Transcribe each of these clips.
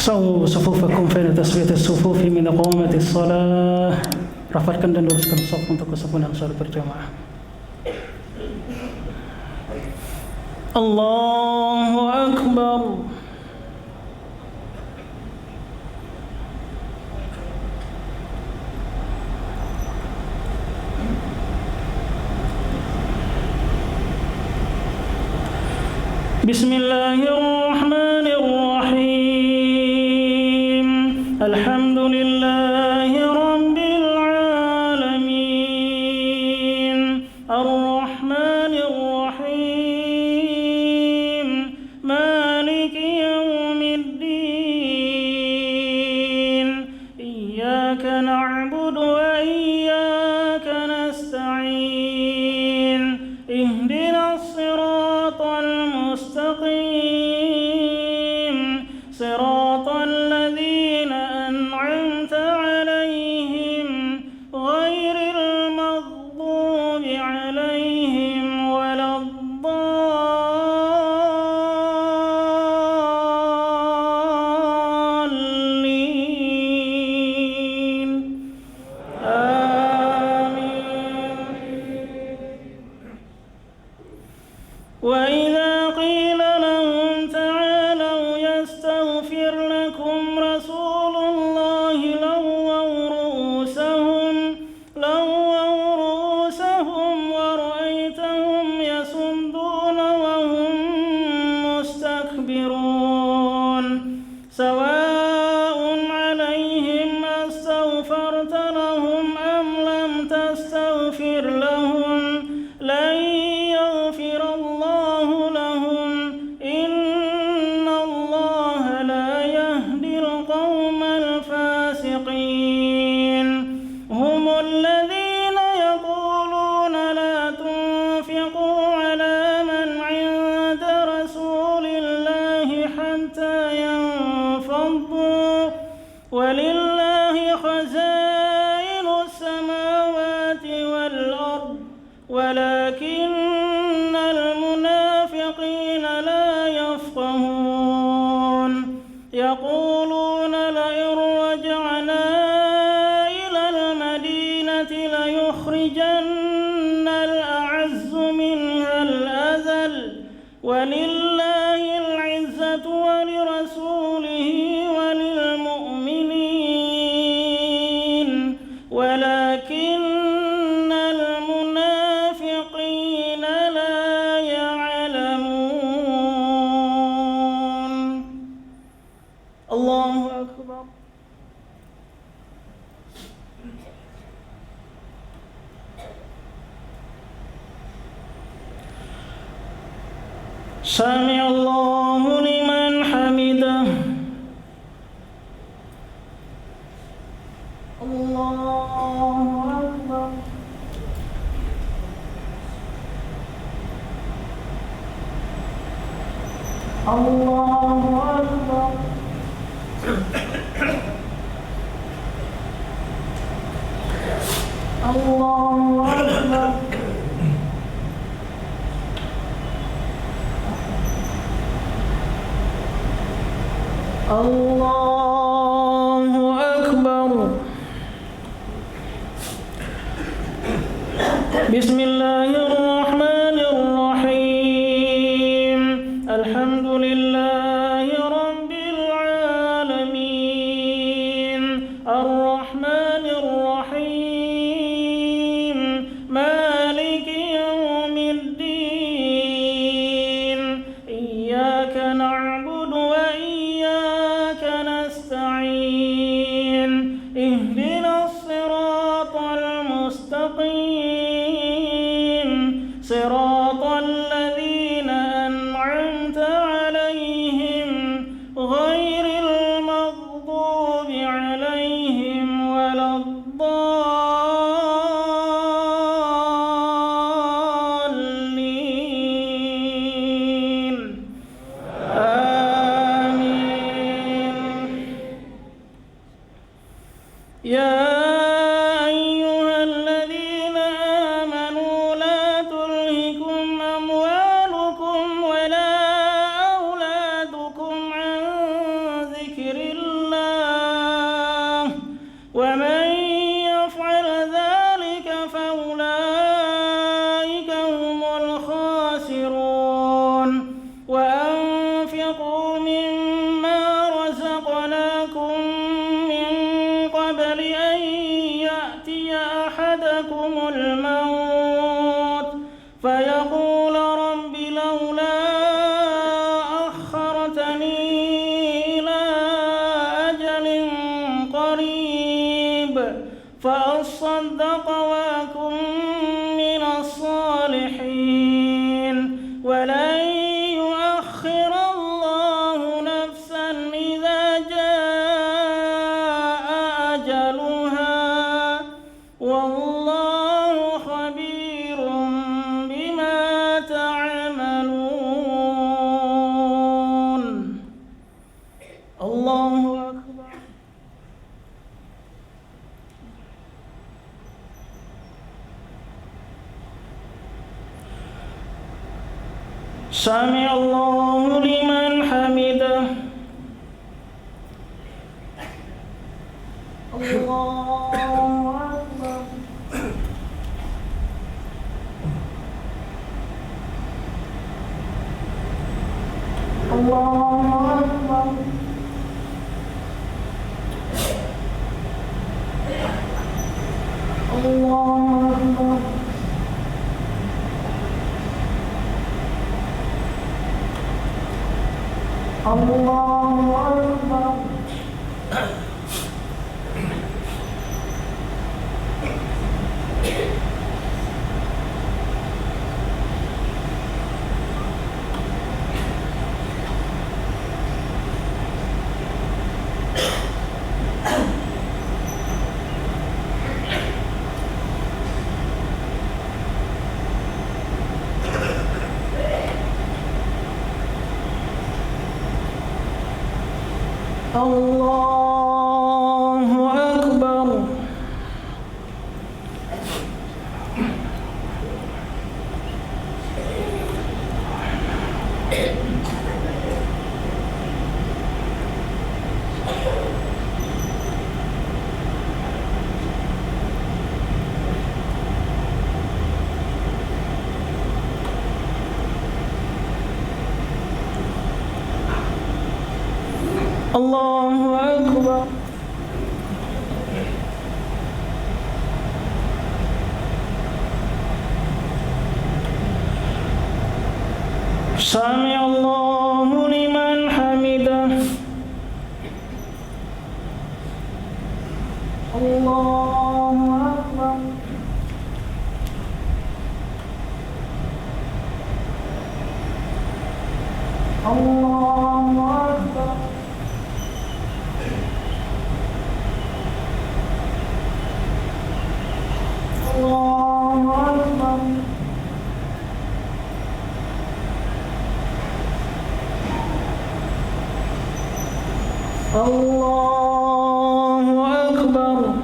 Sawu sufufakum fa tasbiyat as-sufufi min iqamati as-salah. Rapatkan dan luruskan saf untuk kesempurnaan salat berjamaah. Allahu Akbar. Bismillahirrahmanirrahim. Alhamdulillahi rabbil alamin. Ar-Rahmanir Rahim. Maliki yaumiddin. Iyyaka na'budu wa iyyaka nasta'in. Ihdinas siratal مستقيم صراط الذين أنعمت عليهم غير المغضوب عليهم ولا الضالين آمين. وإذا قيل لهم تعالوا يستغفر لكم رسول الله لووا رؤوسهم ورأيتهم يصدون وهم مستكبرون سواء عليهم أستغفرت لهم أم لم تستغفر لهم لن يغفر الله لهم إن الله لا يهدي القوم الفاسقين. هم الذين يقولون لا تنفقوا على من عند رسول الله حتى ينفضوا ولله خزائن السماوات والأرض ولكن المنافقين لا يفقهون. يقولون لئن رجعنا إلى المدينة ليخرجن الأعز منها الأذل ولله العزة ولرسوله وللمؤمنين ولكن المنافقين لا يعلمون. الله أكبر. سمع الله لمن حمده. الله أكبر. الله أكبر. الله أكبر. الله أكبر. بسم الله الرحمن الرحيم. الحمد لله رب العالمين. الرحمن الرحيم. مالك يوم الدين. إياك نعبد وإياك نستعين. اهدنا الصراط المستقيم صراط الذين أنعمت عليهم غير المغضوب عليهم ولا الضالين آمين. يا أيها الذين آمنوا لا تلهكم أحدهم الموت فيقول رب لولا أخرتني إلى أجل قريب فأصدق وأكن من الصالحين ولن يؤخر الله نفسا إذا جاء أجلها والله خبير بما تعملون. الله أكبر. سمع الله لمن حمده. الله أكبر. الله أكبر. الله أكبر. الله أكبر. الله أكبر. الله أكبر. سمع الله لمن حمده. الله أكبر. الله أكبر. الله أكبر. الله أكبر.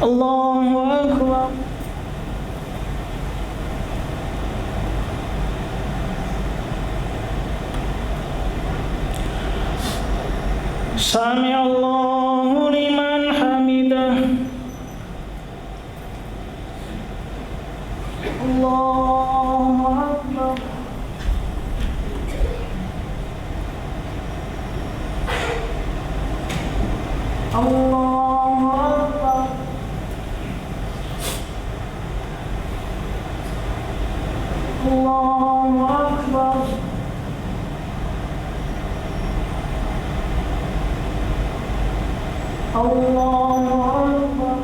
الله أكبر. سمع الله لمن حمده. الله أكبر. الله أكبر. الله أكبر. الله أكبر.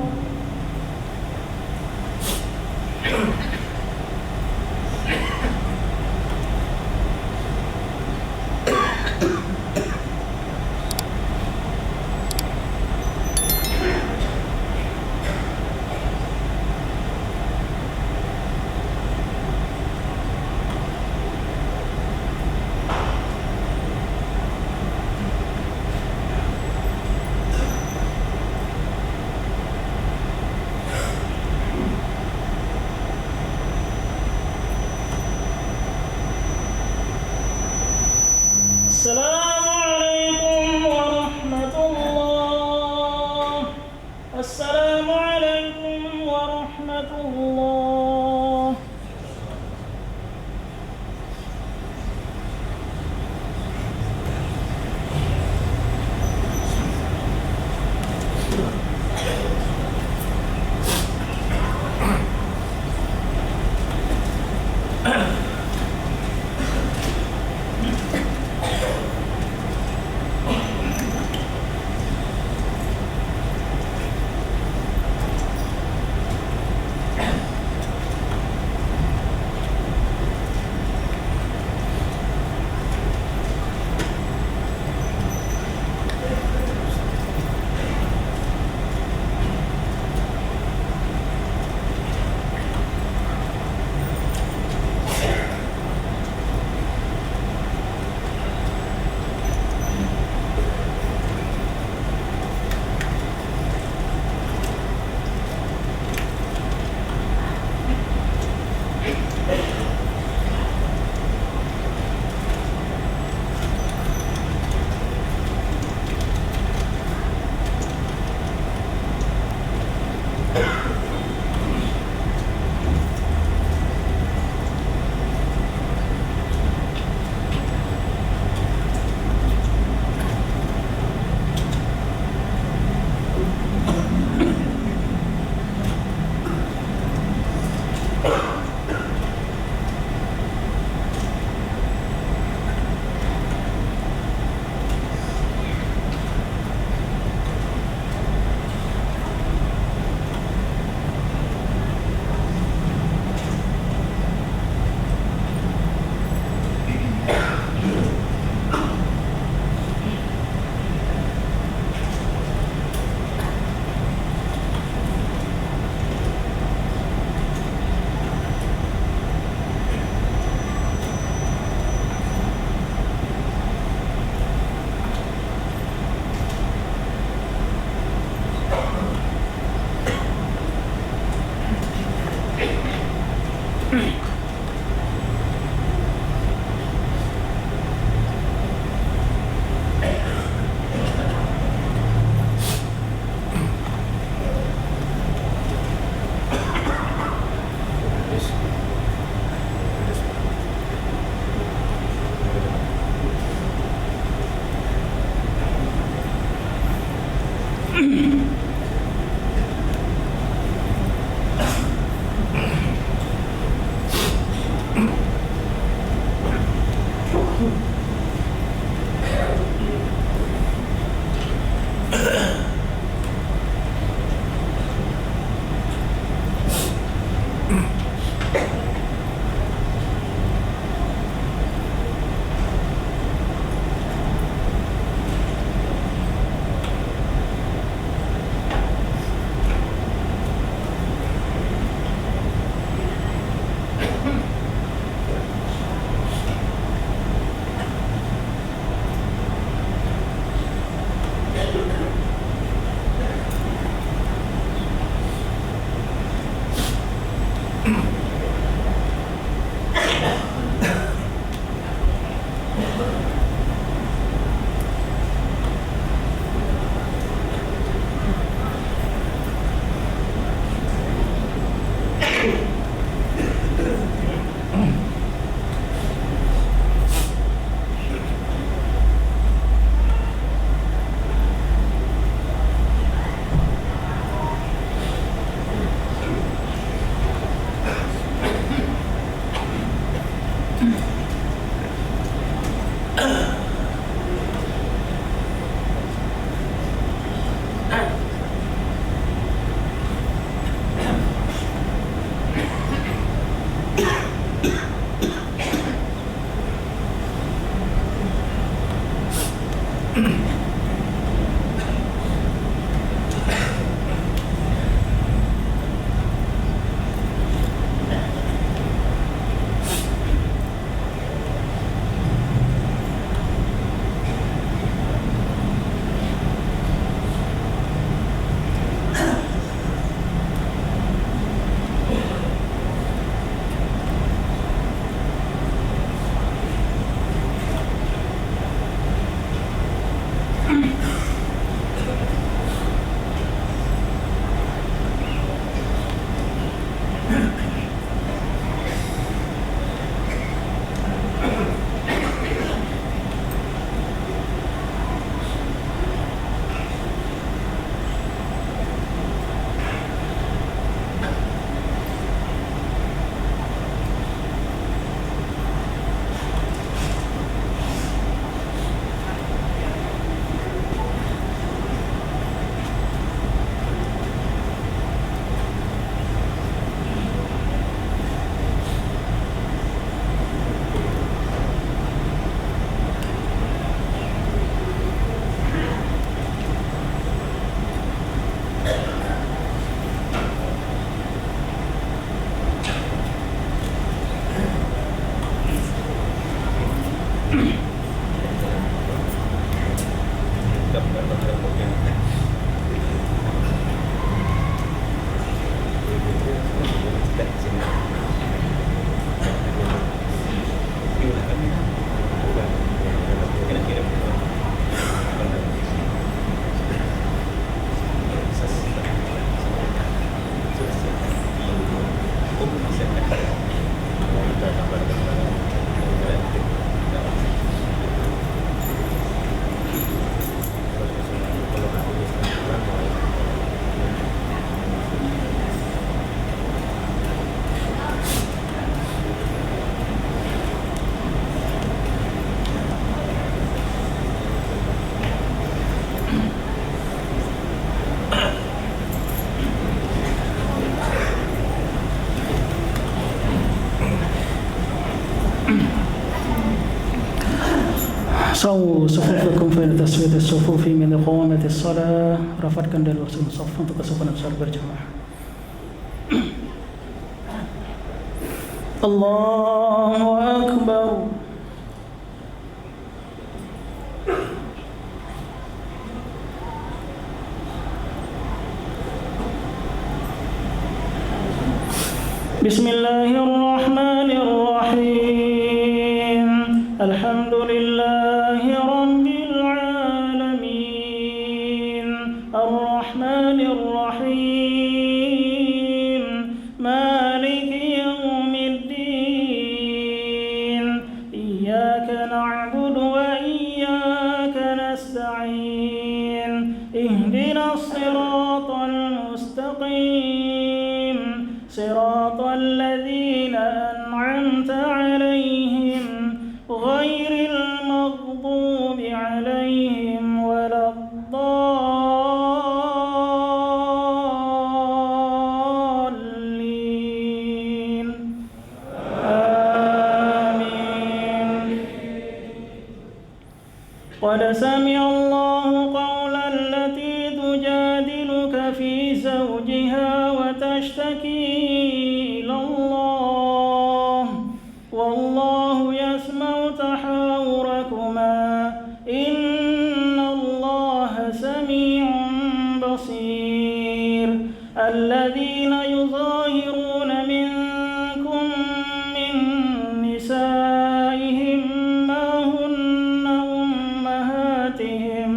السلام عليكم ورحمة الله. السلام عليكم ورحمة الله. Sawu sufufakum fa taswiyat as-sufufi min iqamati as-salah. Rapatkan dan luruskan saf untuk kesopanan salat berjamaah. Allahu Akbar. Bismillahirrahmanirrahim. Alhamdulillahi rabbil alamin. Ar-Rahmanir Rahim. Maliki yaumiddin. Iyyaka na'budu wa iyyaka nasta'in. Ihdinas siratal mustaqim. Siratal ladzina an'amta 'alaihim ghairil maghdubi 'alaihim waladdallin. Amin. Qad sami'a Allahu qawlan allati tujadiluka fi zawjiha wa tashtaki ila Allah wallahu yasma'u tahawurakuma inna Allaha sami'un basir. Alladhina yuzahiruna minkum min nisaihim ma hunna ummahatihim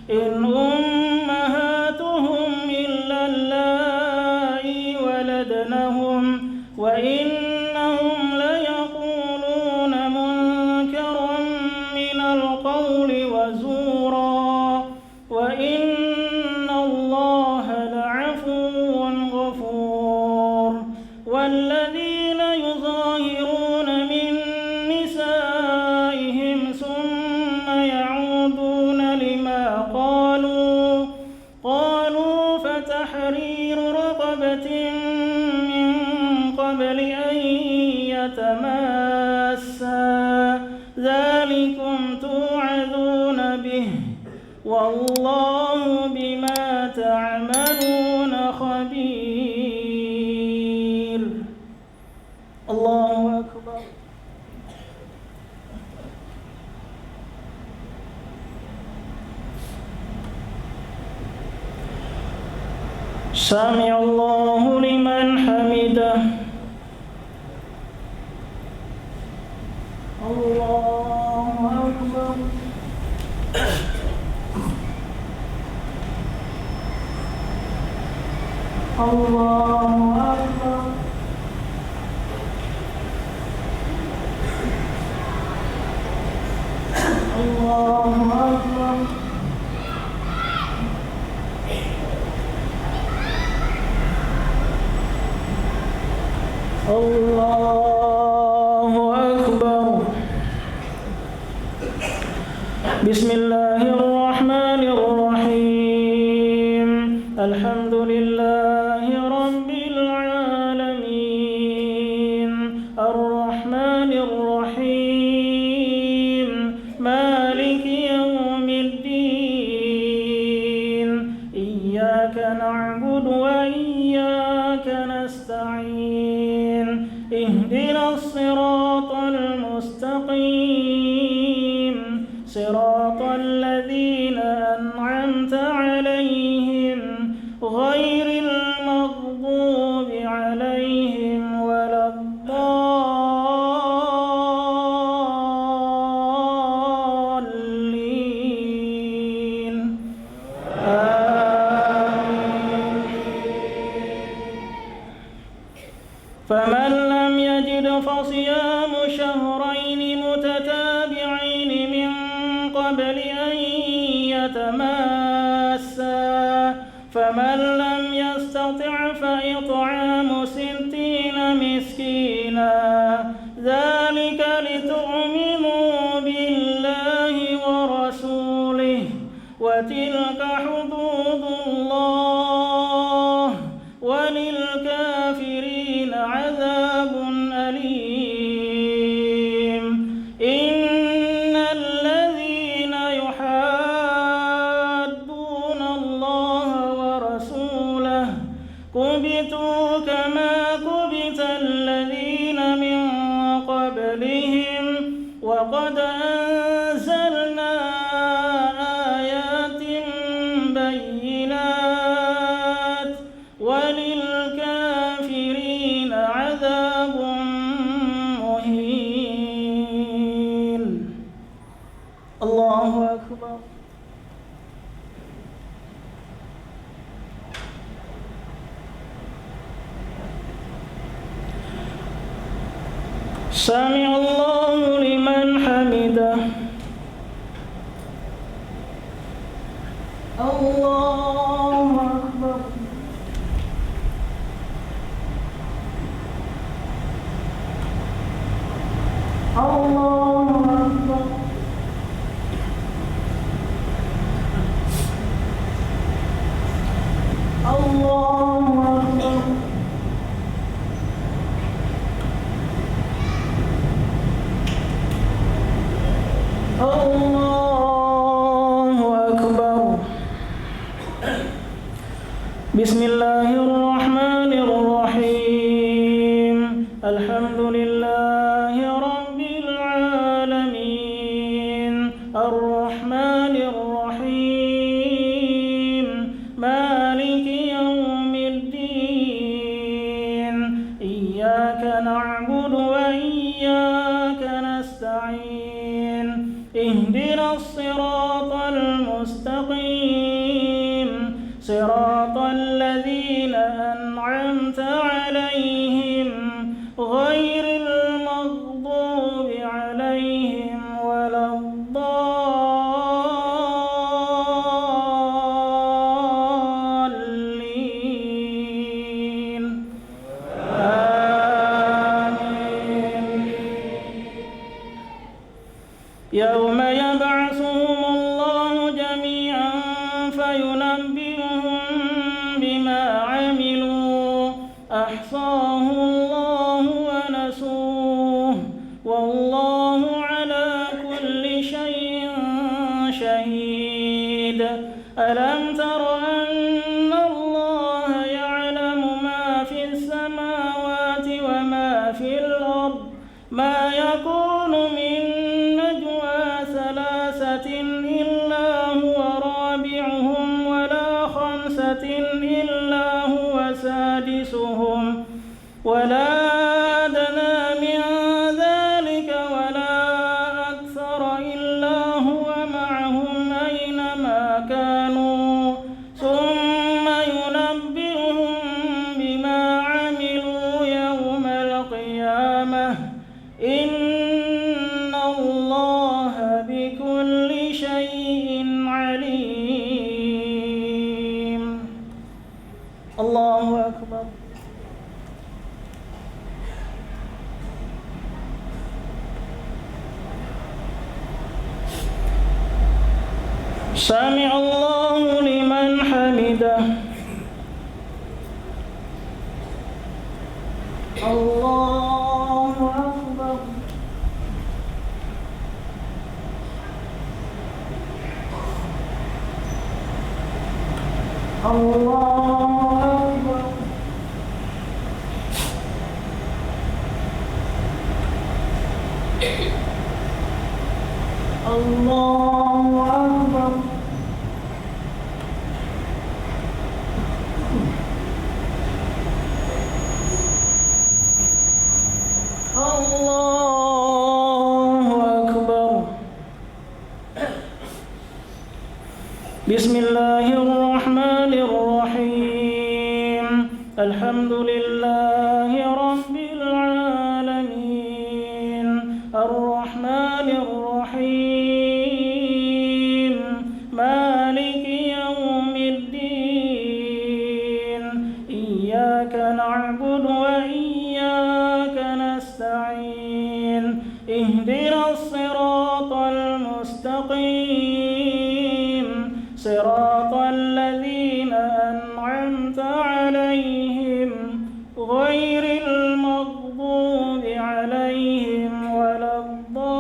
in ummahatuhum illa allai waladnahum wa innahum layaquluna munkaran minal qawli wa zura wa inna Allaha la'afuwwun ghafur. والذين يظاهرون من نسائهم ثم يعودون لما قالوا فتحرير رقبة من قبل أن يتماسا ذلكم توعظون به والله بما تعملون خبير. الله أكبر. سمع الله لمن حمده. الله أكبر. الله أكبر. الله أكبر. الله أكبر. بسم الله الرحمن الرحيم. الحمد لله رب العالمين. الرحمن الرحيم. مالك يوم الدين. إياك نعبد وإياك نستعين. اهدنا الصراط المستقيم صراط الذين أنعمت عليهم غير المغضوب عليهم ولا الضالين آمين. فمن لم يجد فصيام شهرين متتابعين من قبل أن يتماسا فمن لم يستطع فإطعام 60 مسكينا ذلك لتؤمنوا بالله ورسوله وتلك حدود الله وللكافرين عذاب أليم. إن الذين يحادون الله ورسوله كبتوا كما كبت الذين من قبلهم وقد أنزلنا آيات بينات وللكافرين عذاب مهين. الله أكبر. سمع الله لمن حمده. الله أكبر. الله أكبر. الله أكبر. الله أكبر. بسم الله الرحمن الرحيم. الحمد لله رب العالمين الرحمن الرحيم مالك يوم الدين إياك نعبد وإياك نستعين اهدنا الصراط المستقيم صراط الذين أنعمت عليهم غير المغضوب عليهم ولا الضالين آمين. يوم يبعثهم الله جميعا فينبئهم بما عملوا أحصاه الله ونسوه والله على كل شيء شهيد. ألم تر أن الله يعلم ما في السماوات وما في الأرض ما يكون من نجوى ثلاثة إلا هو رابعهم ولا خمسة إلا هو سادسهم ولا أدنى من ذلك ولا أكثر إلا هو معهم أينما كانوا ثم ينبئهم بما عملوا يوم القيامة إن الله بكل شيء عليم. الله أكبر. سمع الله لمن حمده. الله أكبر. الله أكبر. الله أكبر. الله أكبر. بسم الله الرحمن الرحيم. الحمد لله رب العالمين الرحمن الرحيم مالك يوم الدين إياك نعبد وإياك نستعين اهدنا الصراط المستقيم صراط الذين أنعمت عليهم غير المغضوب عليهم ولا الضالين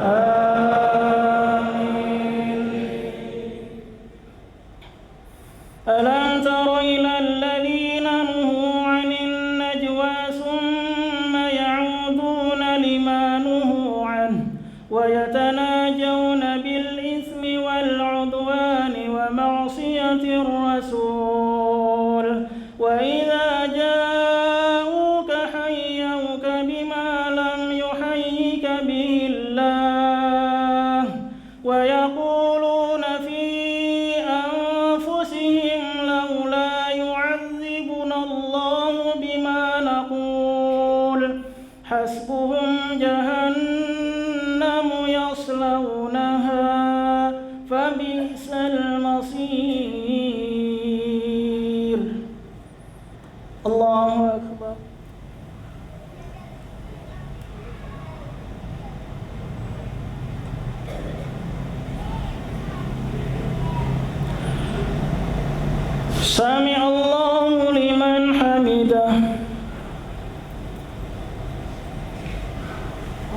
آمين. ألم تر إلى الذين نهوا عن النجوى ثم يعودون لما نهوا عنه ويتناجون بالإثم والعدوان ومعصية الرسول وإذا جاءوك حيوك بما لم يحيك به الله ويقولون في أنفسهم لولا يعذبنا الله بما نقول حسبهم جهنم يصلونها فبئس المصير. الله أكبر. سمع الله لمن حمده.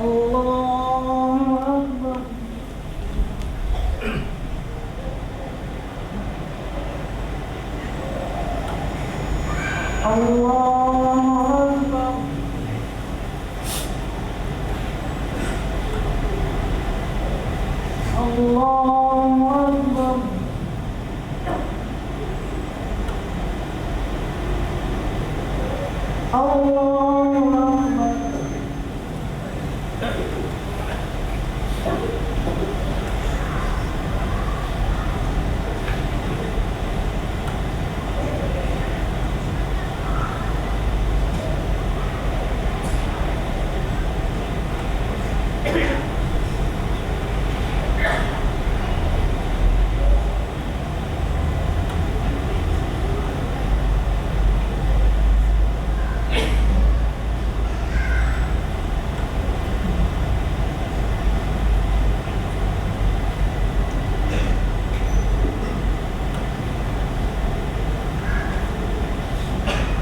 الله أكبر. الله أكبر. الله أكبر. الله أكبر.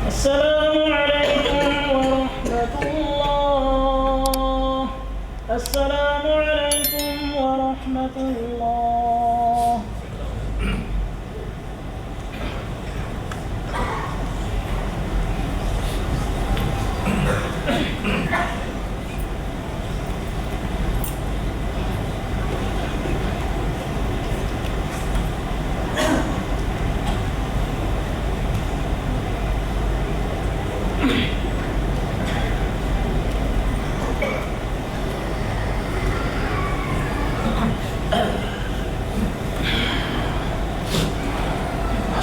السلام عليكم ورحمة الله. السلام عليكم ورحمة الله.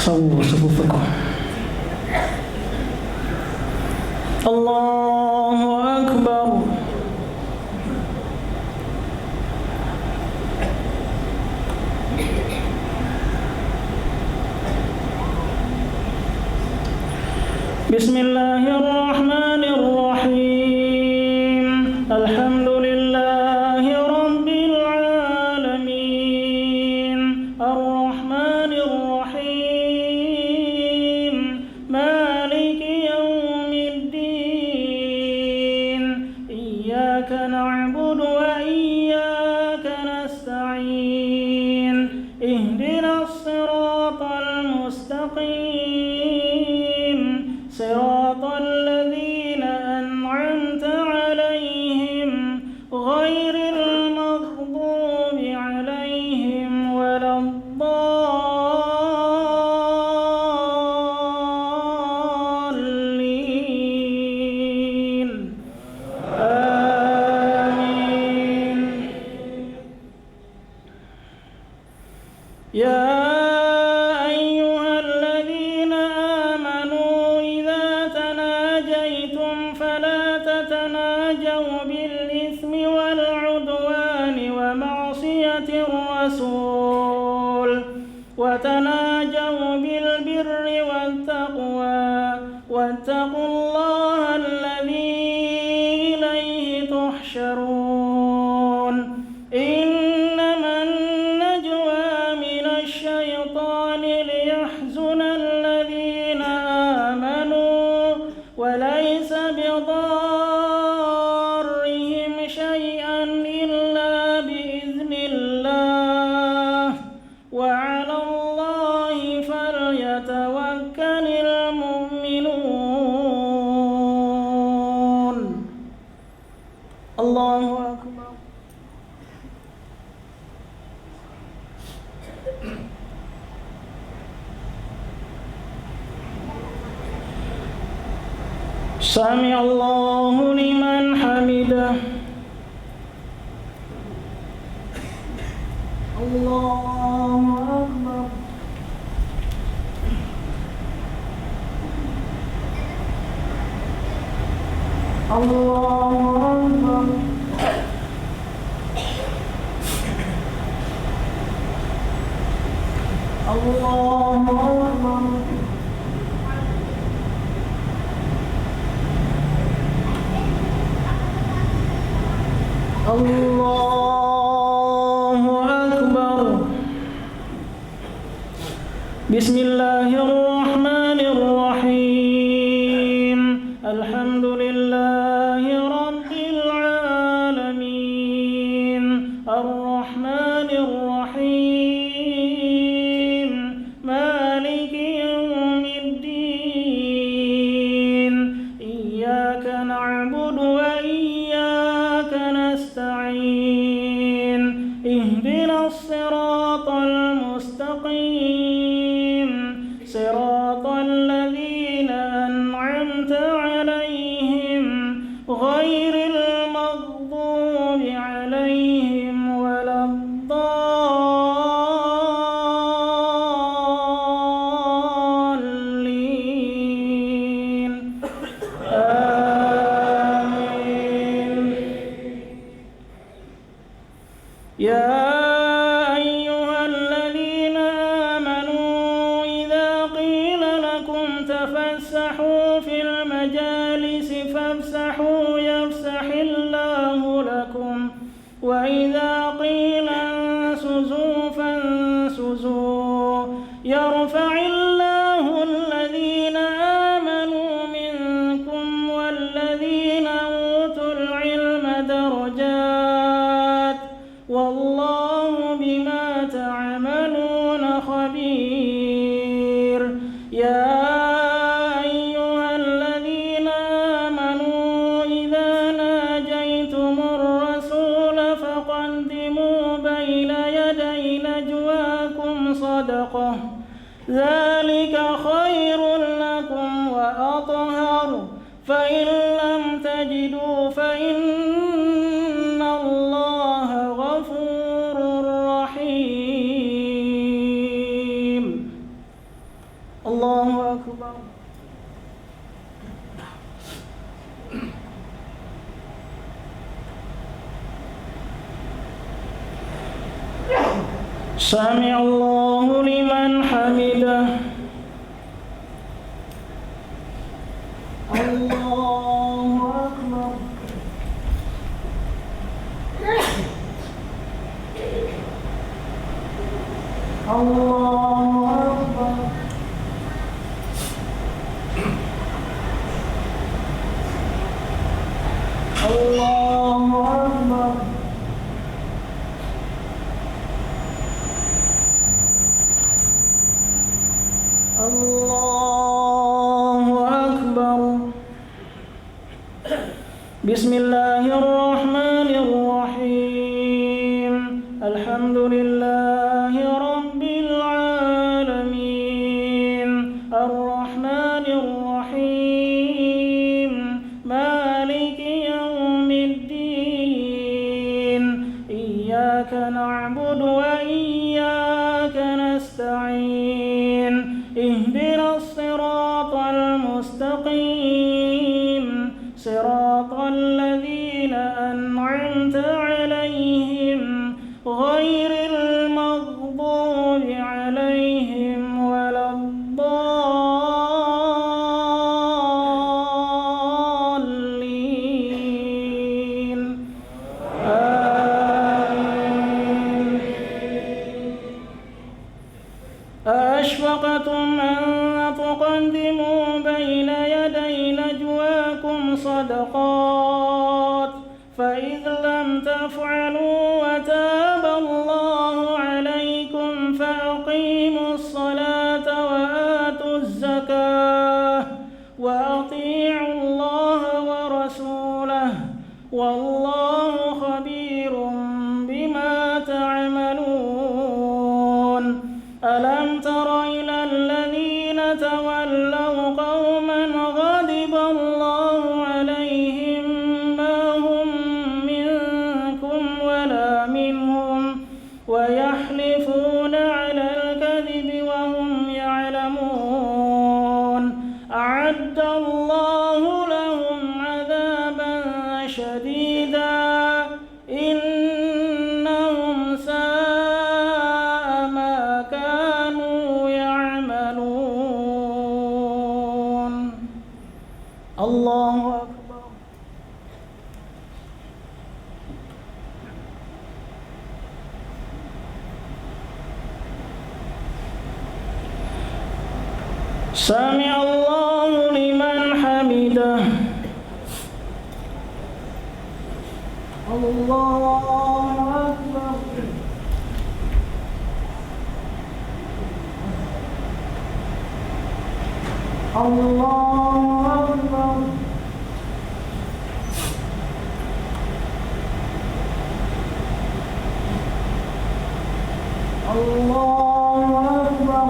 صووا صفوفكم. الله أكبر. بسم الله الرحمن الرحيم الحمد لله رب العالمين الرحمن الرحيم مالك يوم الدين الذين أنعمت عليهم غير المغضوب عليهم ولا الضالين آمين. يا أيها الذين آمنوا إذا تناجيتم فلا تتناجوا بالإثم والعدوان ومعصية الرسول وتناجوا بالبر والتقوى واتقوا الله الذي إليه تحشرون. إنما النجوى من الشيطان ليحزن الذين آمنوا وليس بضارهم شيئا إلا بإذن الله وعلى الله فليتوكل المؤمنون. الله أكبر. سمع الله لمن حمده. الله أكبر. الله أكبر. الله أكبر. الله أكبر. بسم الله الرحمن الرحيم. الحمد لله رب العالمين الرحمن الرحيم مالك يوم الدين إياك نعبد وإياك نستعين اهدنا الصراط المستقيم صراط الذين أنعمت عليهم غير المغضوب عليهم ولا الضالين آمين. يا أيها الذين آمنوا إذا قيل لكم تفسحوا في المجالس فافسحوا يفسح الله لكم وإذا قيل انشزوا فانشزوا يرفع الله الذين آمنوا منكم والذين أوتوا العلم درجات والله بما تعملون خبير. يا أيها الذين آمنوا إذا ناجيتم الرسول فقدموا بين يدي نجواكم صدقة ذلك خير لكم وأطهر فإن لم تجدوا فإن الله غفور رحيم. الله أكبر. سمع الله لمن حمده. الله أكبر. الله أكبر. الله أكبر. الله أكبر. بسم الله الرحمن الرحيم الحمد لله رب العالمين الرحمن الرحيم مالك يوم الدين إياك نعبد وإياك نستعين اهدنا الصراط المستقيم صراط الذين أنعمت عليهم غير المغضوب عليهم ولا الضالين آمين. أأشفقتم أن تقدموا بين يدي نجواكم صدقات فإذ لم تفعلوا وتاب الله عليكم فأقيموا الصلاة وآتوا الزكاة وأطيعوا الله ورسوله والله خبير بما تعملون ألم تر إلى الذين تولوا قوما غضب الله عليهم ما هم منكم ولا منهم ويحلفون على الكذب وهم يعلمون أعد الله لهم عذابا شديدا إنهم ساء ما كانوا يعملون. الله أكبر. سمع الله لمن حمده. الله أكبر. الله أكبر. الله أكبر.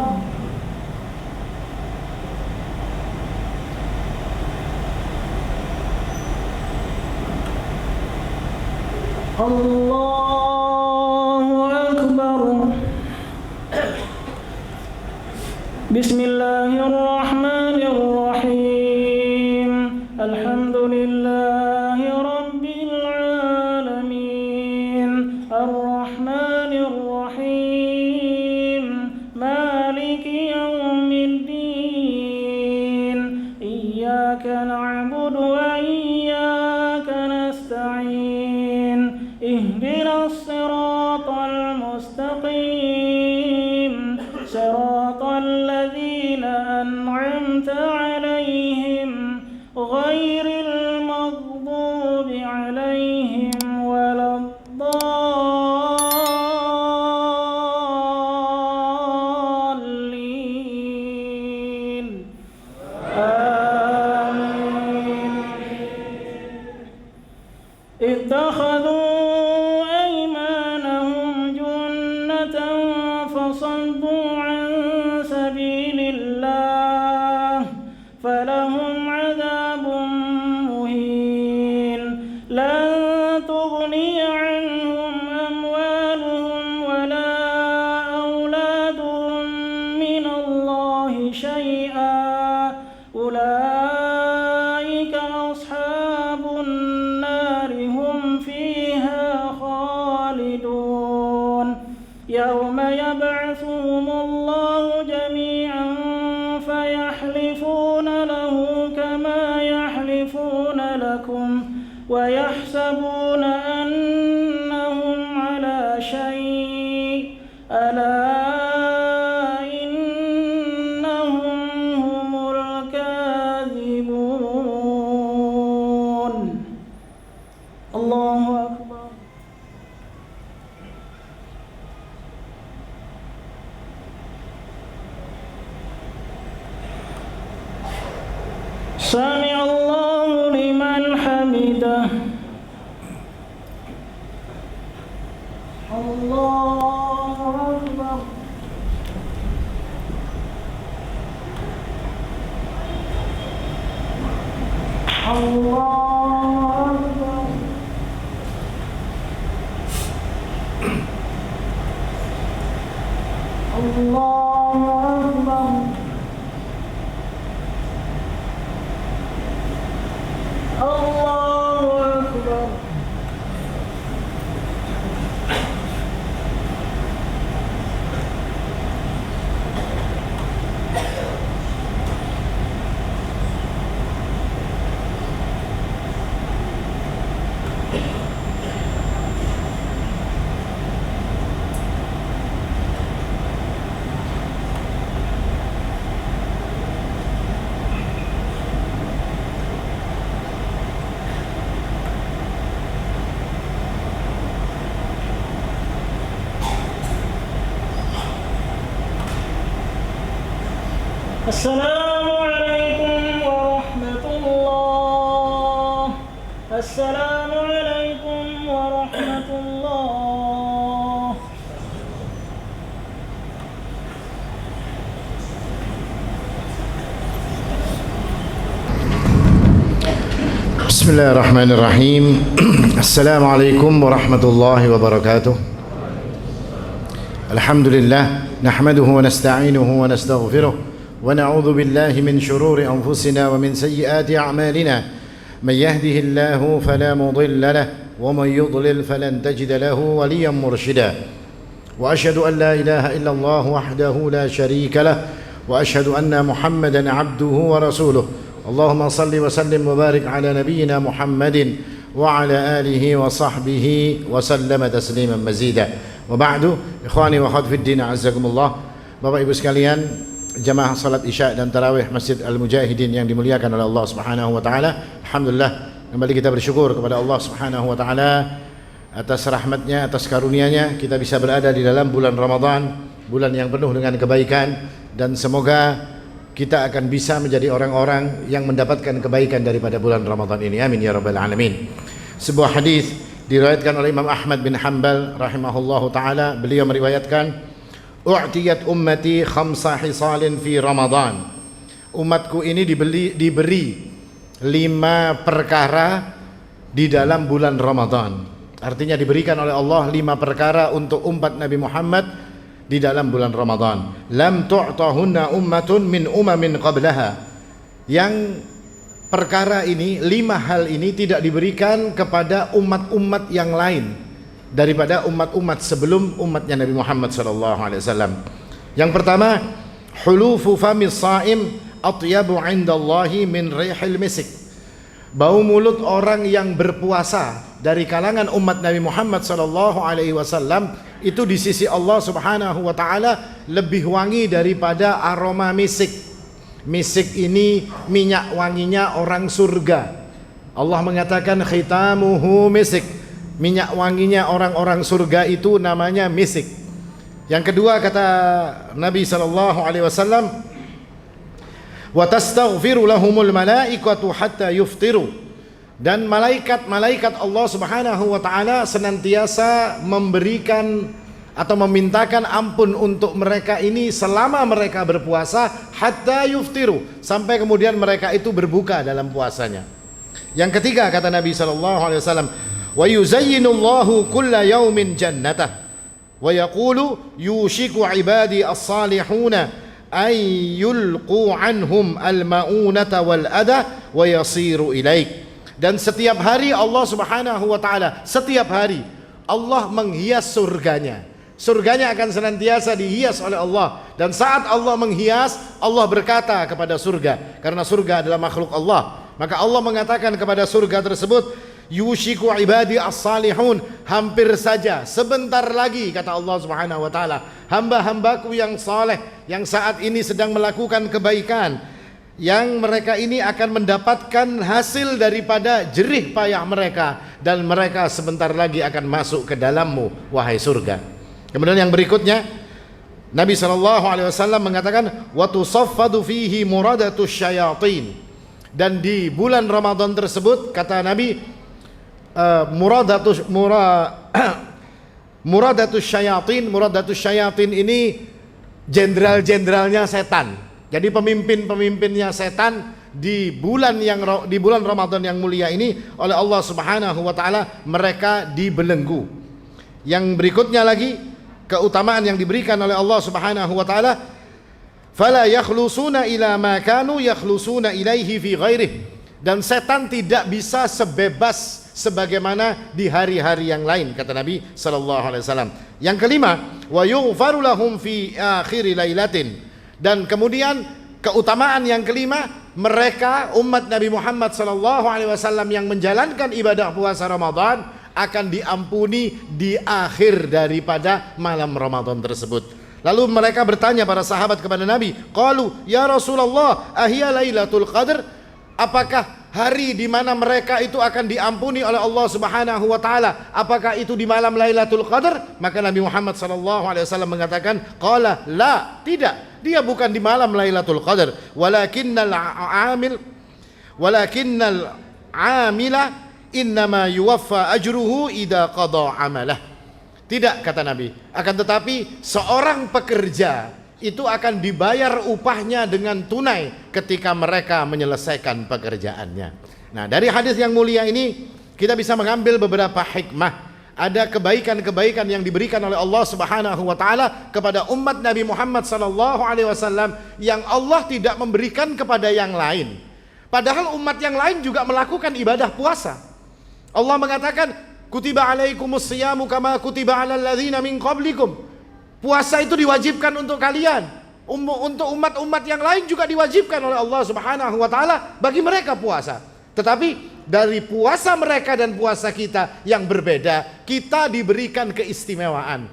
الله أكبر. بسم الله الرحمن الرحيم الحمد لله رب العالمين الرحمن الرحيم مالك يوم الدين إياك نعبد وإياك نستعين اهدنا الصراط المستقيم صراط الذين أنعمت عليهم غير المغضوب عليهم ولا الضالين آمين. اتخذوا أيمانهم جنة فصدوا عن سبيل الله فلهم عذاب مهين لن تغني عنهم أموالهم ولا أولادهم من الله شيئا أولئك أصحاب النار هم فيها خالدون يوم يبعثهم الله جميعا فيحلفون له كما يحلفون لكم ويحسبون أنهم على شيء ألا إنهم هم الكاذبون. الله أكبر. سمع الله لمن حمده. Assalamualaikum warahmatullah. Assalamualaikum warahmatullah. Bismillahirrahmanirrahim. Assalamualaikum warahmatullahi wabarakatuh. Alhamdulillah nahmaduhu wa nasta'inuhu wa nastaghfiruh ونعوذ بالله من شرور أنفسنا ومن سيئات أعمالنا من يهده الله فلا مضل له ومن يضلل فلن تجد له وليا مرشدا وأشهد أن لا إله إلا الله وحده لا شريك له وأشهد أن محمدا عبده ورسوله اللهم صل وسلم وبارك على نبينا محمد وعلى آله وصحبه وسلم تسليما مزيدا وبعد إخواني وأخواتي في الدين أعزكم الله. Bapak Ibu sekalian, jamaah salat Isya dan tarawih Masjid Al-Mujahidin yang dimuliakan oleh Allah Subhanahu wa taala. Alhamdulillah, kembali kita bersyukur kepada Allah Subhanahu wa taala atas rahmatnya, atas karunia-Nya kita bisa berada di dalam bulan Ramadan, bulan yang penuh dengan kebaikan, dan semoga kita akan bisa menjadi orang-orang yang mendapatkan kebaikan daripada bulan Ramadan ini. Amin ya rabbal alamin. Sebuah hadis diriwayatkan oleh Imam Ahmad bin Hanbal rahimahullahu taala, beliau meriwayatkan, u'tiyat ummati khamsa hisalin fi Ramadan. Umatku ini diberi 5 perkara di dalam bulan Ramadan. Artinya diberikan oleh Allah 5 perkara untuk umat Nabi Muhammad di dalam bulan Ramadan. Lam tu'tahunna ummatun min umamin qablaha. Yang perkara ini, 5 hal ini tidak diberikan kepada umat-umat yang lain daripada umat-umat sebelum umatnya Nabi Muhammad SAW. Yang pertama, hulufu famis saim atyabu indallahi min rihil misik. Bau mulut orang yang berpuasa dari kalangan umat Nabi Muhammad SAW itu di sisi Allah Subhanahu wa taala lebih wangi daripada aroma misik. Misik ini minyak wanginya orang surga. Allah mengatakan khitamuhu misik. Minyak wanginya orang-orang surga itu namanya misik. Yang kedua, kata Nabi SAW, wa tastaghfiru lahumul malaikatu hatta yuftiru. Dan malaikat-malaikat Allah Subhanahu wa taala senantiasa memberikan atau memintakan ampun untuk mereka ini selama mereka berpuasa, hatta yuftiru, sampai kemudian mereka itu berbuka dalam puasanya. Yang ketiga, kata Nabi SAW, wa yuzayyinullahu kulla yaumin jannatah wa yaqulu yushiku ibadi as-salihuna ay yulqu anhum al-ma'unata wal adha wa yasiru ilaik. Dan setiap hari Allah Subhanahu wa taala, setiap hari Allah menghias surganya. Surganya akan senantiasa dihias oleh Allah, dan saat Allah menghias, Allah berkata kepada surga, karena surga adalah makhluk Allah, maka Allah mengatakan kepada surga tersebut, yushiku ibadi as-salihun, hampir saja, sebentar lagi, kata Allah Subhanahu wa taala, hamba-hambaku yang saleh yang saat ini sedang melakukan kebaikan, yang mereka ini akan mendapatkan hasil daripada jerih payah mereka, dan mereka sebentar lagi akan masuk ke dalammu, wahai surga. Kemudian yang berikutnya, Nabi SAW mengatakan, wa tusaffadu fihi muradatus syayatin. Dan di bulan Ramadan tersebut, kata Nabi, muradatus syayatin ini jenderal-jenderalnya setan. Jadi pemimpin-pemimpinnya setan di bulan Ramadan yang mulia ini oleh Allah Subhanahu wa taala mereka dibelenggu. Yang berikutnya lagi keutamaan yang diberikan oleh Allah Subhanahu wa taala, fala yakhlusuna ila ma kanu yakhlusuna ilaihi fi ghairihi. Dan setan tidak bisa sebebas sebagaimana di hari-hari yang lain, kata Nabi sallallahu alaihi wasallam. Yang kelima, wa yughfaru lahum fi akhir lailatin. Dan kemudian keutamaan yang kelima, mereka umat Nabi Muhammad sallallahu alaihi wasallam yang menjalankan ibadah puasa Ramadan akan diampuni di akhir daripada malam Ramadan tersebut. Lalu mereka bertanya para sahabat kepada Nabi, qalu ya Rasulullah, ahiya lailatul qadr? Apakah hari di mana mereka itu akan diampuni oleh Allah Subhanahu wa taala, apakah itu di malam Lailatul Qadar? Maka Nabi Muhammad sallallahu alaihi wasallam mengatakan, qala la, tidak, dia bukan di malam Lailatul Qadar, walakinnal amila innama yuwaffa ajruhu idza qada amalah. Tidak, kata Nabi, akan tetapi seorang pekerja itu akan dibayar upahnya dengan tunai ketika mereka menyelesaikan pekerjaannya. Nah, dari hadis yang mulia ini kita bisa mengambil beberapa hikmah. Ada kebaikan-kebaikan yang diberikan oleh Allah Subhanahu wa taala kepada umat Nabi Muhammad sallallahu alaihi wasallam yang Allah tidak memberikan kepada yang lain. Padahal umat yang lain juga melakukan ibadah puasa. Allah mengatakan, kutiba alaikumus siyamu kama kutiba alal ladzina min qablikum. Puasa itu diwajibkan untuk kalian. Untuk umat-umat yang lain juga diwajibkan oleh Allah Subhanahu wa taala bagi mereka puasa. Tetapi dari puasa mereka dan puasa kita yang berbeda, kita diberikan keistimewaan.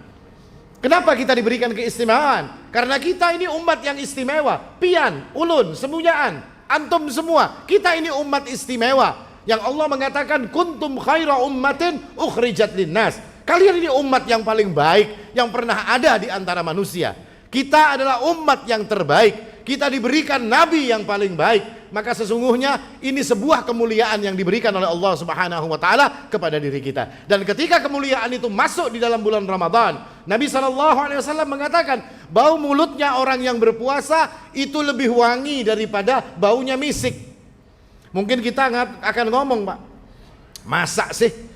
Kenapa kita diberikan keistimewaan? Karena kita ini umat yang istimewa. Pian, ulun, semunyaan, antum semua, kita ini umat istimewa yang Allah mengatakan kuntum khaira ummatin ukhrijat linnas. Kalian ini umat yang paling baik yang pernah ada di antara manusia. Kita adalah umat yang terbaik. Kita diberikan nabi yang paling baik. Maka sesungguhnya ini sebuah kemuliaan yang diberikan oleh Allah Subhanahu wa taala kepada diri kita. Dan ketika kemuliaan itu masuk di dalam bulan Ramadan, Nabi sallallahu alaihi wasallam mengatakan, bau mulutnya orang yang berpuasa itu lebih wangi daripada baunya misik. Mungkin kita akan ngomong, Pak, masa sih?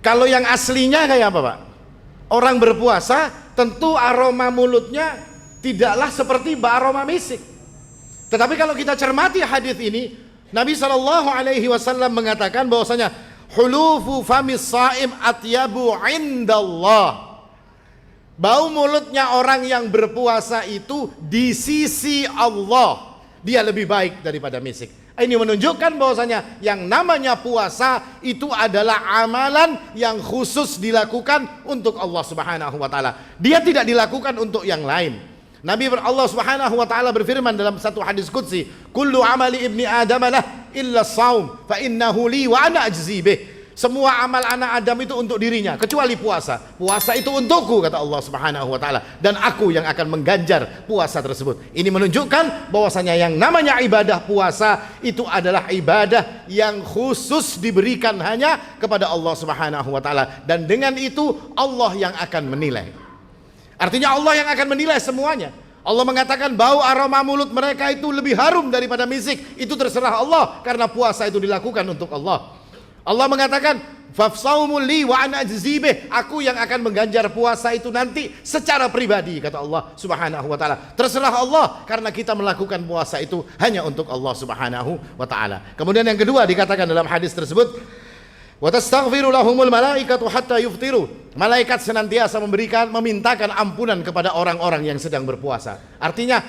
Kalau yang aslinya kayak apa, Pak? Orang berpuasa tentu aroma mulutnya tidaklah seperti aroma misik. Tetapi kalau kita cermati hadis ini, Nabi sallallahu alaihi wasallam mengatakan bahwasanya hulufu famis shaim atyabu indallah. Bau mulutnya orang yang berpuasa itu di sisi Allah dia lebih baik daripada misik. Ini menunjukkan bahwasanya yang namanya puasa itu adalah amalan yang khusus dilakukan untuk Allah Subhanahu wa taala. Dia tidak dilakukan untuk yang lain. Nabi Allah Subhanahu wa taala berfirman dalam satu hadis qudsi, "Kullu amali ibni Adam lah illa shaum, fa innahu li wa ana ajzi bih." Semua amal anak Adam itu untuk dirinya kecuali puasa. Puasa itu untukku, kata Allah Subhanahu wa taala, dan aku yang akan mengganjar puasa tersebut. Ini menunjukkan bahwasanya yang namanya ibadah puasa itu adalah ibadah yang khusus diberikan hanya kepada Allah Subhanahu wa taala, dan dengan itu Allah yang akan menilai. Artinya Allah yang akan menilai semuanya. Allah mengatakan bau aroma mulut mereka itu lebih harum daripada misik. Itu terserah Allah karena puasa itu dilakukan untuk Allah. Allah mengatakan fafsaumul li wa ana ajzi bih. Aku yang akan mengganjar puasa itu nanti secara pribadi, kata Allah Subhanahu wa taala. Terserah Allah karena kita melakukan puasa itu hanya untuk Allah Subhanahu wa taala. Kemudian yang kedua dikatakan dalam hadis tersebut, wa tastaghfiru lahumul malaikatu hatta yuftiru. Malaikat senantiasa memintakan ampunan kepada orang-orang yang sedang berpuasa. Artinya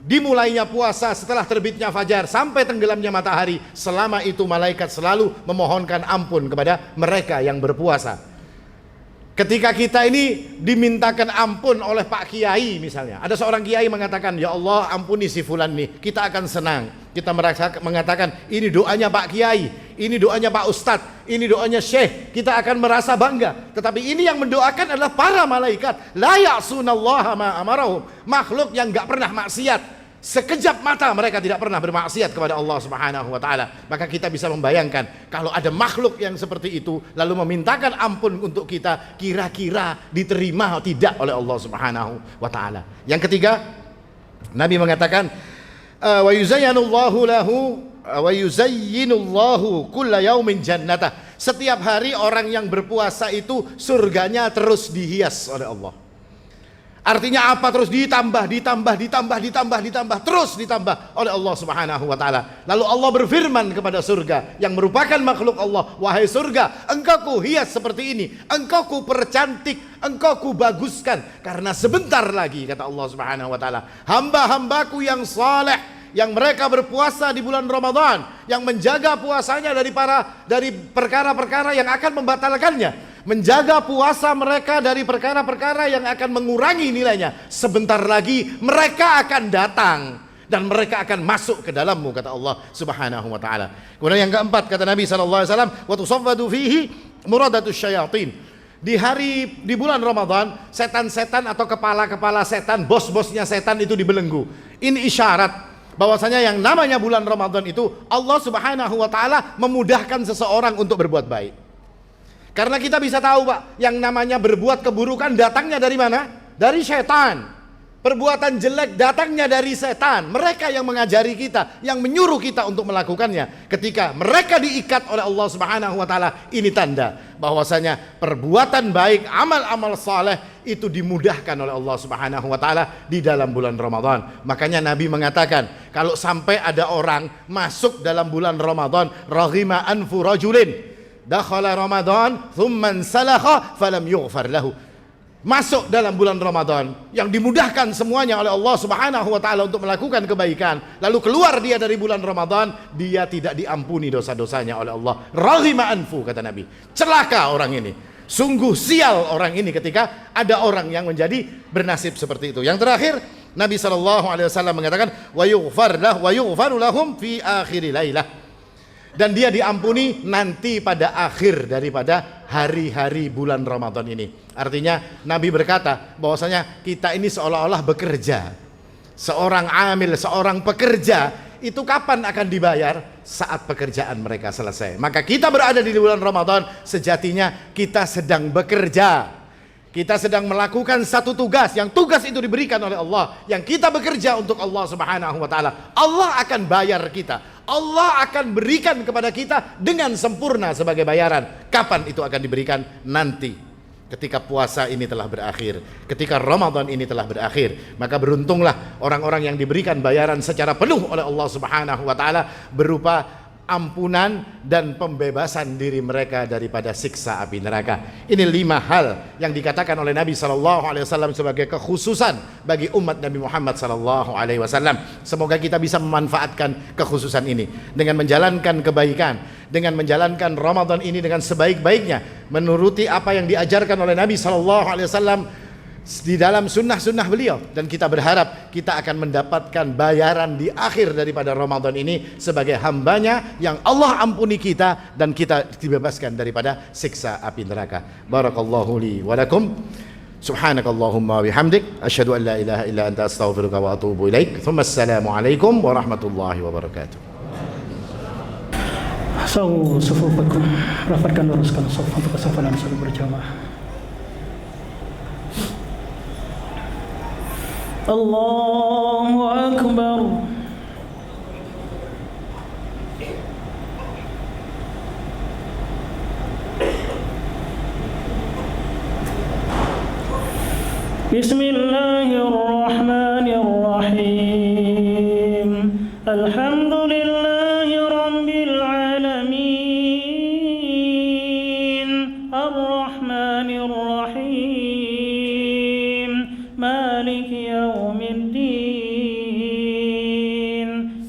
dimulainya puasa setelah terbitnya fajar sampai tenggelamnya matahari, selama itu malaikat selalu memohonkan ampun kepada mereka yang berpuasa. Ketika kita ini dimintakan ampun oleh Pak Kiai misalnya, ada seorang kiai mengatakan, ya Allah ampuni si fulan nih, kita akan senang. Kita mengatakan ini doanya Pak Kiai, ini doanya Pak Ustadz, ini doanya Syekh, kita akan merasa bangga. Tetapi ini yang mendoakan adalah para malaikat. La ya'sunallaha ma amarahum, makhluk yang gak pernah maksiat. Sekejap mata mereka tidak pernah bermaksiat kepada Allah Subhanahu wa taala. Maka kita bisa membayangkan kalau ada makhluk yang seperti itu lalu memintakan ampun untuk kita, kira-kira diterima atau tidak oleh Allah Subhanahu wa taala. Yang ketiga, Nabi mengatakan wa yuzayyinullahu kulla yaumin jannatah. Setiap hari orang yang berpuasa itu surganya terus dihias oleh Allah. Artinya apa? Terus ditambah terus ditambah oleh Allah Subhanahu wa taala. Lalu Allah berfirman kepada surga yang merupakan makhluk Allah, wahai surga, engkau kuhias seperti ini, engkau kupercantik, engkau kubaguskan, karena sebentar lagi, kata Allah Subhanahu wa taala, hamba-hambaku yang saleh, yang mereka berpuasa di bulan Ramadan, yang menjaga puasanya dari perkara-perkara yang akan membatalkannya, menjaga puasa mereka dari perkara-perkara yang akan mengurangi nilainya. Sebentar lagi mereka akan datang dan mereka akan masuk ke dalammu, kata Allah Subhanahu wa taala. Kemudian yang keempat, kata Nabi sallallahu alaihi wasallam, wa tusaffadu fihi muradatus syayatin. Di bulan Ramadan, setan-setan atau kepala-kepala setan, bos-bosnya setan itu dibelenggu. Ini isyarat bahwasanya yang namanya bulan Ramadan itu Allah Subhanahu wa taala memudahkan seseorang untuk berbuat baik. Karena kita bisa tahu, Pak, yang namanya berbuat keburukan datangnya dari mana? Dari setan. Perbuatan jelek datangnya dari setan. Mereka yang mengajari kita, yang menyuruh kita untuk melakukannya. Ketika mereka diikat oleh Allah Subhanahu wa taala, ini tanda bahwasanya perbuatan baik, amal-amal saleh itu dimudahkan oleh Allah Subhanahu wa taala di dalam bulan Ramadan. Makanya Nabi mengatakan, kalau sampai ada orang masuk dalam bulan Ramadan, raghima anfu rajulin dakhala Ramadan thumma salakha falam yughfar lahu. Masuk dalam bulan Ramadan yang dimudahkan semuanya oleh Allah Subhanahu wa taala untuk melakukan kebaikan, lalu keluar dia dari bulan Ramadan, dia tidak diampuni dosa-dosanya oleh Allah. Raghima anfu, kata Nabi. Celaka orang ini. Sungguh sial orang ini ketika ada orang yang menjadi bernasib seperti itu. Yang terakhir, Nabi SAW mengatakan, wa yughfaru lahum fi akhir lailah. Dan dia diampuni nanti pada akhir daripada hari-hari bulan Ramadan ini. Artinya Nabi berkata bahwasanya kita ini seolah-olah bekerja. Seorang amil, seorang pekerja itu kapan akan dibayar? Saat pekerjaan mereka selesai. Maka kita berada di bulan Ramadan, sejatinya kita sedang bekerja. Kita sedang melakukan satu tugas, yang tugas itu diberikan oleh Allah, yang kita bekerja untuk Allah Subhanahu wa taala. Allah akan bayar kita. Allah akan berikan kepada kita dengan sempurna sebagai bayaran. Kapan itu akan diberikan? Nanti, ketika puasa ini telah berakhir, ketika Ramadan ini telah berakhir. Maka beruntunglah orang-orang yang diberikan bayaran secara penuh oleh Allah Subhanahu wa taala berupa ampunan dan pembebasan diri mereka daripada siksa api neraka. Ini 5 hal yang dikatakan oleh Nabi SAW sebagai kekhususan bagi umat Nabi Muhammad SAW. Semoga kita bisa memanfaatkan kekhususan ini dengan menjalankan kebaikan, dengan menjalankan Ramadan ini dengan sebaik-baiknya, menuruti apa yang diajarkan oleh Nabi SAW di dalam sunnah-sunnah beliau, dan kita berharap kita akan mendapatkan bayaran di akhir daripada Ramadan ini sebagai hambanya yang Allah ampuni kita dan kita dibebaskan daripada siksa api neraka. Barakallahu li wa lakum. Subhanakallahumma bihamdik asyhadu an la ilaha illa anta astaghfiruka wa atubu ilaik. Assalamu alaikum warahmatullahi wabarakatuh. Sawu sufufakum, rapatkan luruskan saf untuk kesabaran salat berjamaah. Allahu Akbar. Bismillahirrahmanirrahim. Alhamdulillahi rabbil alamin. Ar-Rahmanir Rahim. Maliki yaumiddin.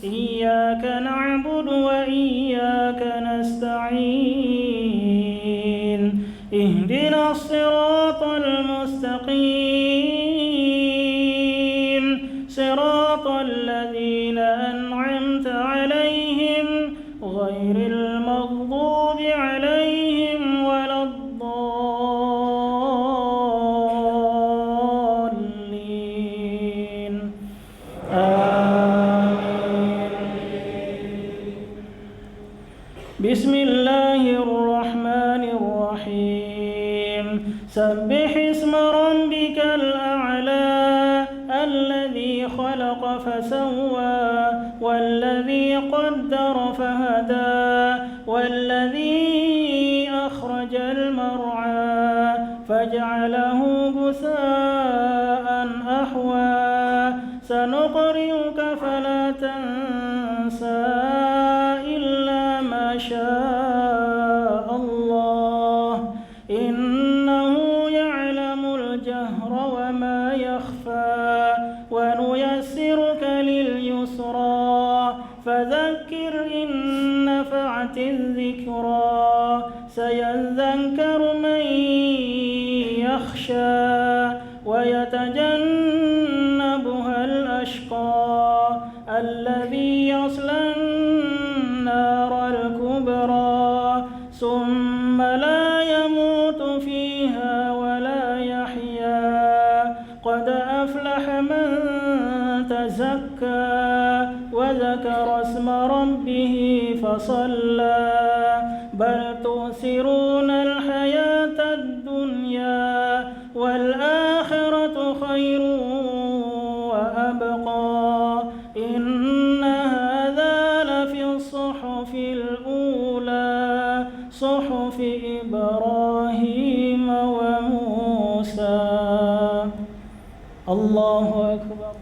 Iyyaka na'budu wa iyyaka nasta'in. Ihdinas siratal mustaqim. Siratal ladzina an'amta 'alaihim ghairil maghdubi 'alaihim waladdallin. Bismillahirrahmanirrahim. Sabbih isma rabbikal a'la alladhi khalaqa fasawwa هدى والذي أخرج المرعى فجعله غثاء أحوى سنقرئك فلا تنسى إلا ما شاء الله إنه يعلم الجهر وما يخفى ونيسرك لليسرى فذكر إن نفعت الذكرى سيذكر من يخشى ويتجنبها الأشقى الذي يصلى النار الكبرى ثم لا يموت فيها ولا يحيا قد أفلح من تزكى وذكر اسم ربه فصلى بل تؤثرون الحياة الدنيا والآخرة خير وأبقى إن هذا لفي الصحف الأولى صحف إبراهيم وموسى. الله أكبر.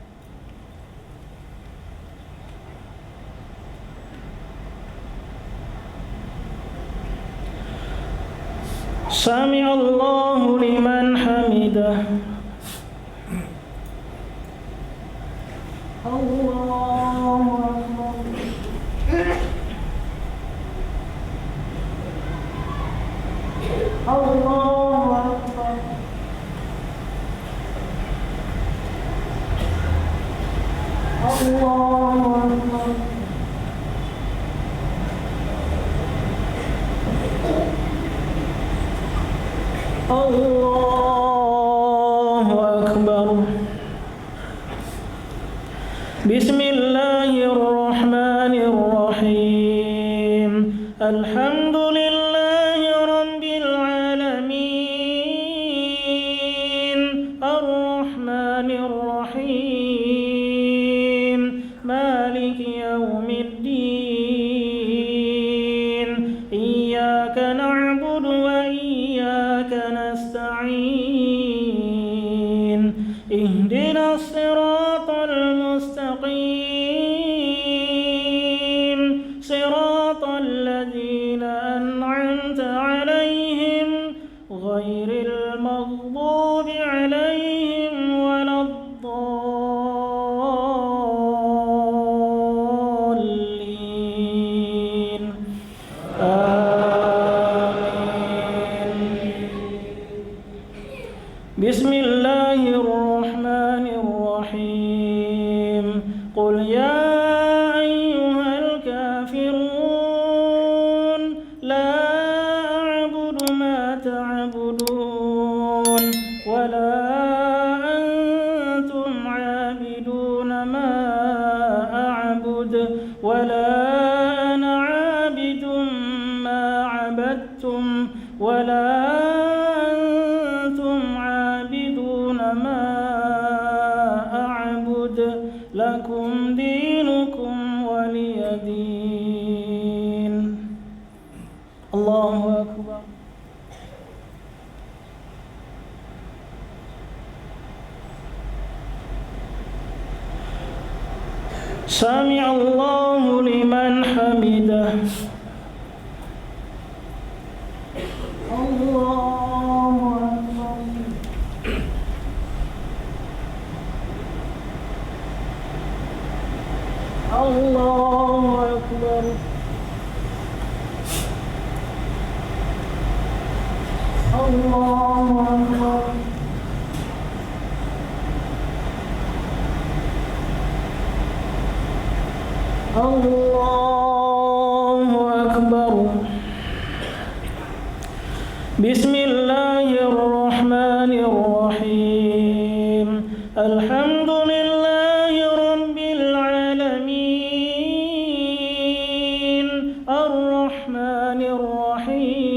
سمع الله لمن حمده. الله أكبر. الله أكبر. الله أكبر. الله أكبر. بسم الله الرحمن الرحيم الحمد لله رب العالمين الرحمن الرحيم مالك يوم الدين إياك نعبد وإياك نستعين اهدنا الصراط المستقيم صراط الذين أنعمت عليهم غير المغضوب عليهم ولا الضالين آمين. بسم الله الرحمن الرحيم قل يا أيها الكافرون لا أعبد ما تعبدون ولا أنتم عابدون ما أعبد ولا أنا عابد ما عبدتم ولا أنتم عابدون ما أعبد لكم دينكم ولي دين. الله أكبر. سمع الله لمن حمده. الله أكبر. الله أكبر. الله أكبر. الله أكبر. بسم الله الرحمن الرحيم الحمد لله رب العالمين الرحمن الرحيم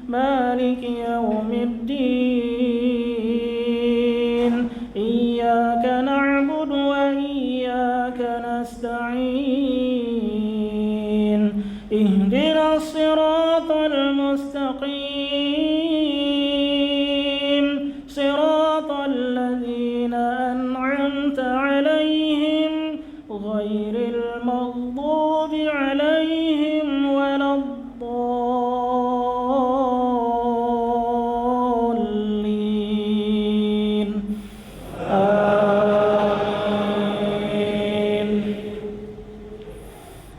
مالك يوم الدين إياك نعبد وإياك نستعين عليهم ولا الضالين آمين.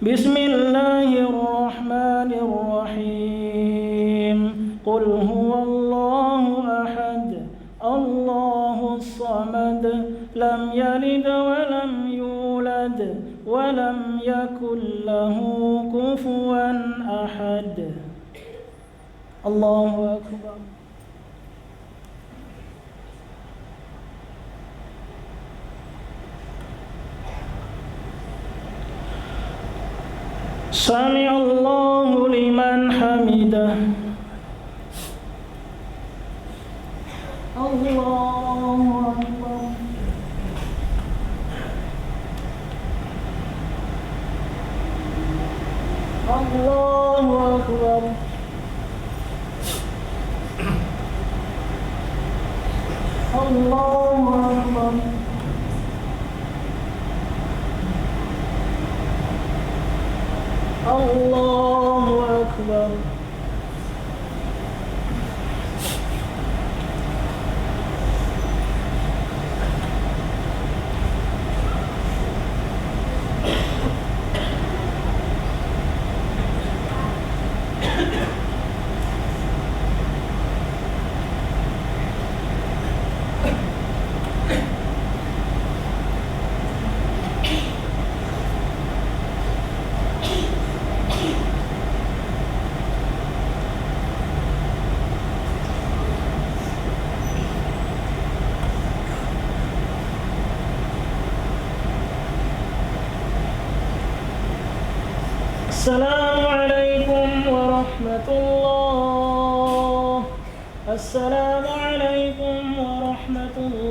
بسم الله الرحمن الرحيم. قل هو الله أحد الله الصمد لم يلد ولم يولد ولم يكن له كفوا أحد. الله أكبر. سمع الله لمن حمده. الله أكبر. الله أكبر. الله أكبر. الله أكبر. السلام عليكم ورحمة الله. السلام عليكم ورحمة الله.